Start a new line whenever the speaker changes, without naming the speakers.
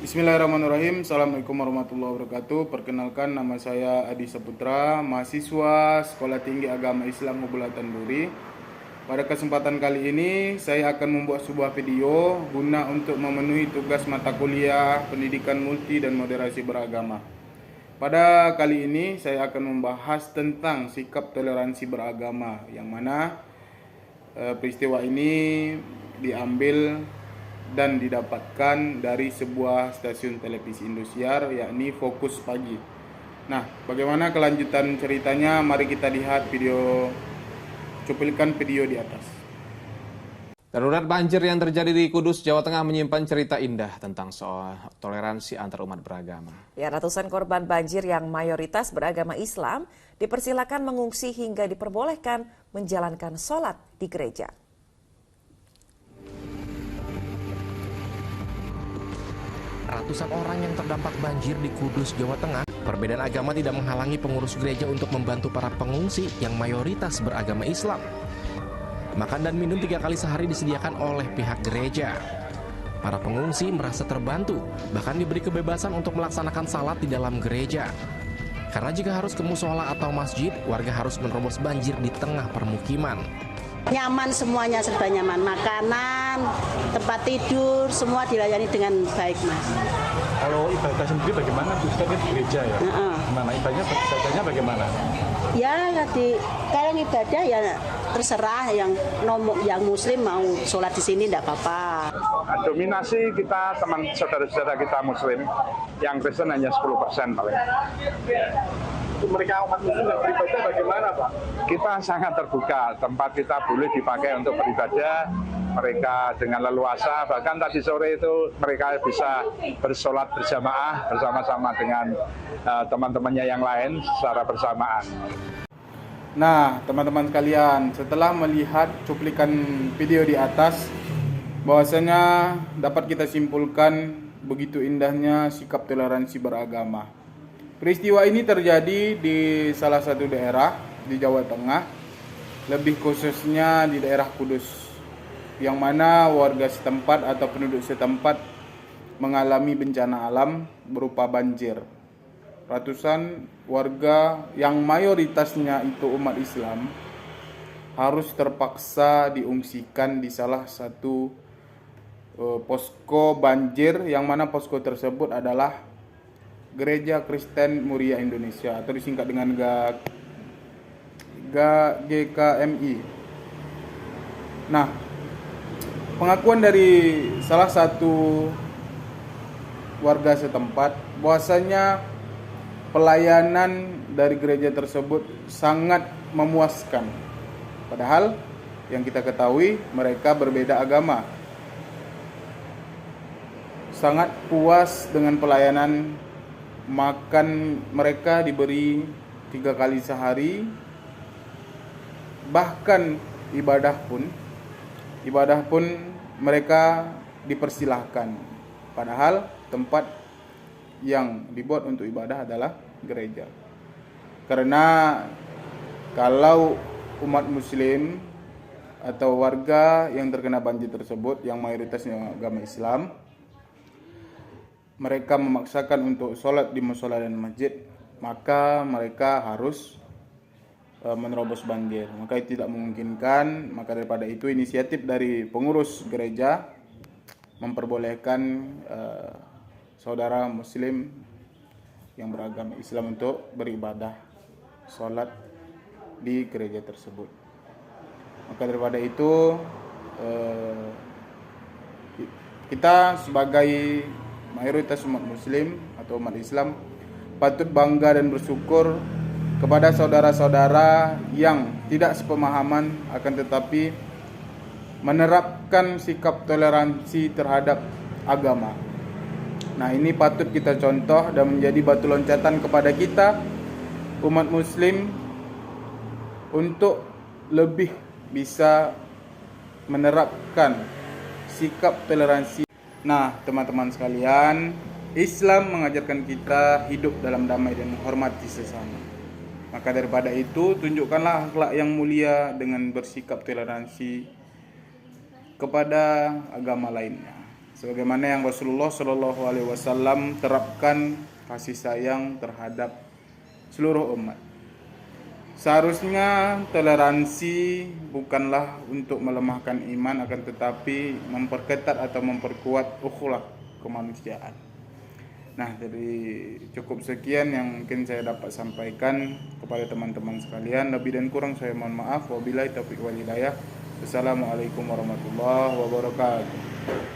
Bismillahirrahmanirrahim. Assalamualaikum warahmatullahi wabarakatuh. Perkenalkan, nama saya Adi Saputra, mahasiswa Sekolah Tinggi Agama Islam Hubulatan Duri. Pada kesempatan kali ini saya akan membuat sebuah video guna untuk memenuhi tugas mata kuliah Pendidikan Multi dan Moderasi Beragama. Pada kali ini saya akan membahas tentang sikap toleransi beragama, yang mana peristiwa ini diambil dan didapatkan dari sebuah stasiun televisi Indosiar, yakni Fokus Pagi. Nah, bagaimana kelanjutan ceritanya? Mari kita lihat cuplikan video di atas.
Darurat banjir yang terjadi di Kudus, Jawa Tengah menyimpan cerita indah tentang soal toleransi antar umat beragama.
Ya, ratusan korban banjir yang mayoritas beragama Islam dipersilakan mengungsi hingga diperbolehkan menjalankan sholat di gereja.
Ratusan orang yang terdampak banjir di Kudus, Jawa Tengah. Perbedaan agama tidak menghalangi pengurus gereja untuk membantu para pengungsi yang mayoritas beragama Islam. Makan dan minum 3 kali sehari disediakan oleh pihak gereja. Para pengungsi merasa terbantu, bahkan diberi kebebasan untuk melaksanakan salat di dalam gereja. Karena jika harus ke musola atau masjid, warga harus menerobos banjir di tengah permukiman.
Nyaman, semuanya serba nyaman, makanan, tempat tidur, semua dilayani dengan baik, Mas.
Kalau ibadah sendiri bagaimana? Bukan di gereja ya? Gimana ibadahnya bagaimana?
Ya, kalau ibadah ya terserah, yang muslim mau sholat di sini tidak apa-apa.
Dominasi kita teman saudara-saudara kita muslim, yang Kristen hanya 10% paling.
Mereka umat muslim yang beribadah bagaimana, Pak?
Kita sangat terbuka, tempat kita boleh dipakai untuk beribadah, mereka dengan leluasa, bahkan tadi sore itu mereka bisa bersolat berjamaah bersama-sama dengan teman-temannya yang lain secara bersamaan.
Nah, teman-teman sekalian, setelah melihat cuplikan video di atas, bahwasanya dapat kita simpulkan begitu indahnya sikap toleransi beragama. Peristiwa ini terjadi di salah satu daerah di Jawa Tengah, lebih khususnya di daerah Kudus, yang mana warga setempat atau penduduk setempat mengalami bencana alam berupa banjir. Ratusan warga yang mayoritasnya itu umat Islam harus terpaksa diungsikan di salah satu posko banjir, yang mana posko tersebut adalah Gereja Kristen Muria Indonesia atau disingkat dengan GKMI. Nah, pengakuan dari salah satu warga setempat bahwasanya pelayanan dari gereja tersebut sangat memuaskan. Padahal yang kita ketahui mereka berbeda agama. Sangat puas dengan pelayanan. Makan mereka diberi 3 kali sehari. Bahkan ibadah pun mereka dipersilahkan. Padahal tempat yang dibuat untuk ibadah adalah gereja. Karena kalau umat muslim atau warga yang terkena banjir tersebut yang mayoritasnya agama Islam, mereka memaksakan untuk sholat di musola dan masjid, maka mereka harus menerobos banjir. Maka itu tidak memungkinkan. Maka daripada itu inisiatif dari pengurus gereja memperbolehkan saudara muslim yang beragama Islam untuk beribadah sholat di gereja tersebut. Maka daripada itu kita sebagai mayoritas umat muslim atau umat Islam patut bangga dan bersyukur kepada saudara-saudara yang tidak sepemahaman akan tetapi menerapkan sikap toleransi terhadap agama. Nah, ini patut kita contoh dan menjadi batu loncatan kepada kita umat muslim untuk lebih bisa menerapkan sikap toleransi. Nah, teman-teman sekalian, Islam mengajarkan kita hidup dalam damai dan menghormati sesama. Maka daripada itu, tunjukkanlah akhlak yang mulia dengan bersikap toleransi kepada agama lainnya. sebagaimana yang Rasulullah Shallallahu Alaihi Wasallam terapkan kasih sayang terhadap seluruh umat. Seharusnya toleransi bukanlah untuk melemahkan iman, akan tetapi memperketat atau memperkuat ukhuwah kemanusiaan. Nah, jadi cukup sekian yang mungkin saya dapat sampaikan kepada teman-teman sekalian. Lebih dan kurang saya mohon maaf. Wabillahi taufiq wal hidayah. Wassalamualaikum warahmatullahi wabarakatuh.